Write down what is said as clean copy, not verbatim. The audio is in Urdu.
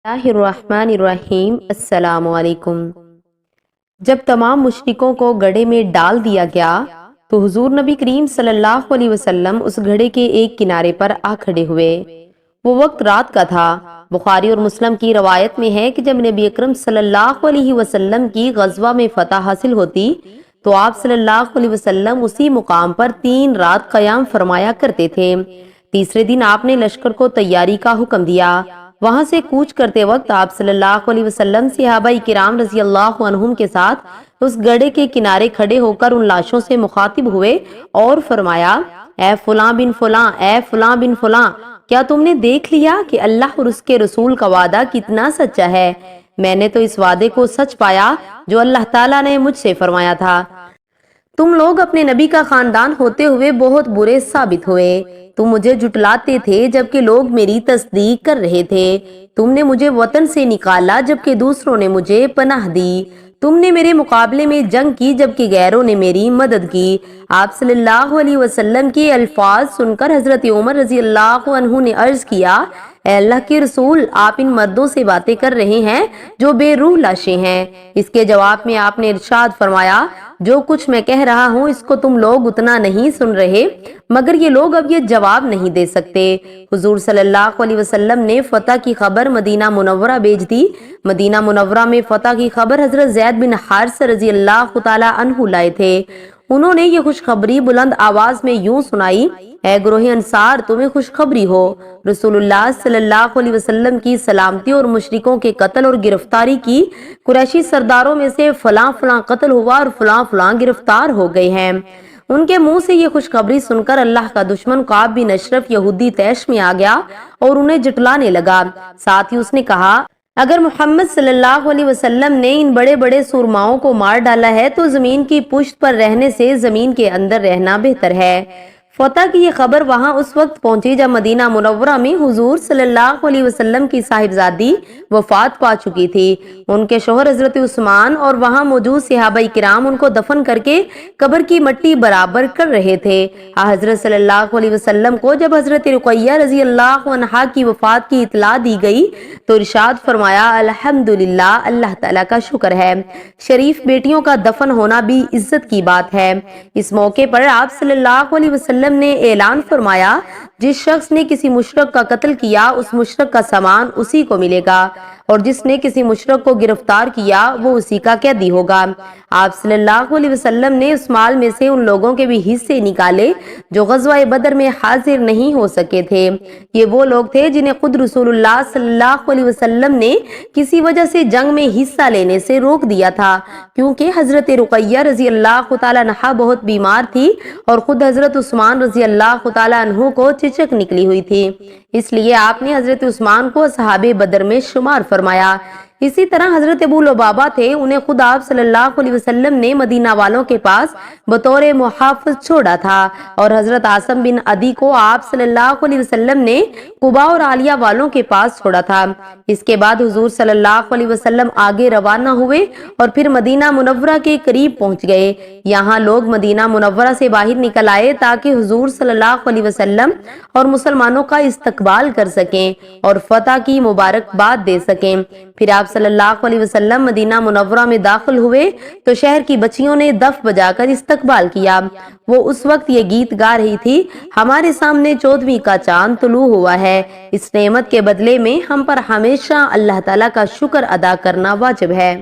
الرحمن الرحیم السلام علیکم۔ جب تمام مشرکوں کو گڑھے میں ڈال دیا گیا تو حضور نبی کریم صلی اللہ علیہ وسلم اس گھڑے کے ایک کنارے پر آ کھڑے ہوئے۔ وہ وقت رات کا تھا۔ بخاری اور مسلم کی روایت میں ہے کہ جب نبی اکرم صلی اللہ علیہ وسلم کی غزوہ میں فتح حاصل ہوتی تو آپ صلی اللہ علیہ وسلم اسی مقام پر 3 رات قیام فرمایا کرتے تھے۔ تیسرے دن آپ نے لشکر کو تیاری کا حکم دیا۔ وہاں سے کوچ کرتے وقت آپ صلی اللہ علیہ وسلم صحابہ کرام رضی اللہ عنہم کے ساتھ اس گڑھے کے کنارے کھڑے ہو کر ان لاشوں سے مخاطب ہوئے اور فرمایا، اے فلاں بن فلاں، اے فلاں بن فلاں، کیا تم نے دیکھ لیا کہ اللہ اور اس کے رسول کا وعدہ کتنا سچا ہے؟ میں نے تو اس وعدے کو سچ پایا جو اللہ تعالیٰ نے مجھ سے فرمایا تھا۔ تم لوگ اپنے نبی کا خاندان ہوتے ہوئے بہت برے ثابت ہوئے۔ تم مجھے جھٹلاتے تھے جبکہ لوگ میری تصدیق کر رہے تھے۔ تم نے مجھے وطن سے نکالا جبکہ دوسروں نے مجھے پناہ دی۔ تم نے میرے مقابلے میں جنگ کی جبکہ غیروں نے میری مدد کی۔ آپ صلی اللہ علیہ وسلم کے الفاظ سن کر حضرت عمر رضی اللہ عنہ نے عرض کیا، اے اللہ کے رسول، آپ ان مردوں سے باتیں کر رہے ہیں جو بے روح لاشیں ہیں۔ اس کے جواب میں آپ نے ارشاد فرمایا، جو کچھ میں کہہ رہا ہوں اس کو تم لوگ اتنا نہیں سن رہے، مگر یہ لوگ اب یہ جواب نہیں دے سکتے۔ حضور صلی اللہ علیہ وسلم نے فتح کی خبر مدینہ منورہ بھیج دی۔ مدینہ منورہ میں فتح کی خبر حضرت زید بن حارثہ رضی اللہ تعالی عنہ لائے تھے۔ انہوں نے یہ خوشخبری بلند آواز میں یوں سنائی، اے گروہ انصار، تمہیں خوشخبری ہو، رسول اللہ صلی اللہ علیہ وسلم کی سلامتی اور مشرکوں کے قتل اور گرفتاری کی۔ قریشی سرداروں میں سے فلاں فلاں قتل ہوا اور فلاں فلاں گرفتار ہو گئے ہیں۔ ان کے منہ سے یہ خوشخبری سن کر اللہ کا دشمن کعب بن اشرف یہودی طیش میں آ گیا اور انہیں جٹلانے لگا۔ ساتھ ہی اس نے کہا، اگر محمد صلی اللہ علیہ وسلم نے ان بڑے بڑے سورماؤں کو مار ڈالا ہے تو زمین کی پشت پر رہنے سے زمین کے اندر رہنا بہتر ہے۔ فتح کی یہ خبر وہاں اس وقت پہنچی جب مدینہ منورہ میں حضور صلی اللہ علیہ وسلم کی صاحبزادی وفات پا چکی تھی۔ ان کے شوہر حضرت عثمان اور وہاں موجود صحابہ کرام ان کو دفن کر کے قبر کی مٹی برابر کر رہے تھے۔ حضرت صلی اللہ علیہ وسلم کو جب حضرت رقیہ رضی اللہ عنہا کی وفات کی اطلاع دی گئی تو ارشاد فرمایا، الحمدللہ، اللہ تعالیٰ کا شکر ہے، شریف بیٹیوں کا دفن ہونا بھی عزت کی بات ہے۔ اس موقع پر آپ صلی اللہ علیہ وسلم نے اعلان فرمایا، جس شخص نے کسی مشرک کا قتل کیا اس مشرک کا سامان اسی کو ملے گا، اور جس نے کسی مشرک کو گرفتار کیا وہ اسی کا قیدی ہوگا۔ آپ صلی اللہ علیہ وسلم نے اس مال میں سے ان لوگوں کے بھی حصے نکالے جو غزوہ بدر میں حاضر نہیں ہو سکے تھے۔ یہ وہ لوگ تھے جنہیں خود رسول اللہ صلی اللہ علیہ وسلم نے کسی وجہ سے جنگ میں حصہ لینے سے روک دیا تھا، کیونکہ حضرت رقیہ رضی اللہ تعالی عنہا بہت بیمار تھی اور خود حضرت عثمان رضی اللہ تعالی عنہ کو چچک نکلی ہوئی تھی، اس لیے آپ نے حضرت عثمان کو اصحاب بدر میں شمار فرمایا۔ اسی طرح حضرت ابو لبابہ تھے، انہیں خود آپ صلی اللہ علیہ وسلم نے مدینہ والوں کے پاس بطور محافظ چھوڑا تھا، اور حضرت عاصم بن عدی کو آپ صلی اللہ علیہ وسلم نے قباء اور عالیہ والوں کے پاس چھوڑا تھا۔ اس کے بعد حضور صلی اللہ علیہ وسلم آگے روانہ ہوئے اور پھر مدینہ منورہ کے قریب پہنچ گئے۔ یہاں لوگ مدینہ منورہ سے باہر نکل آئے تاکہ حضور صلی اللہ علیہ وسلم اور مسلمانوں کا استقبال کر سکیں اور فتح کی مبارکباد دے سکیں۔ پھر آپ صلی اللہ علیہ وسلم مدینہ منورہ میں داخل ہوئے تو شہر کی بچیوں نے دف بجا کر استقبال کیا۔ وہ اس وقت یہ گیت گا رہی تھی، ہمارے سامنے 14ویں کا چاند طلوع ہوا ہے۔ اس نعمت کے بدلے میں ہم پر ہمیشہ اللہ تعالیٰ کا شکر ادا کرنا واجب ہے۔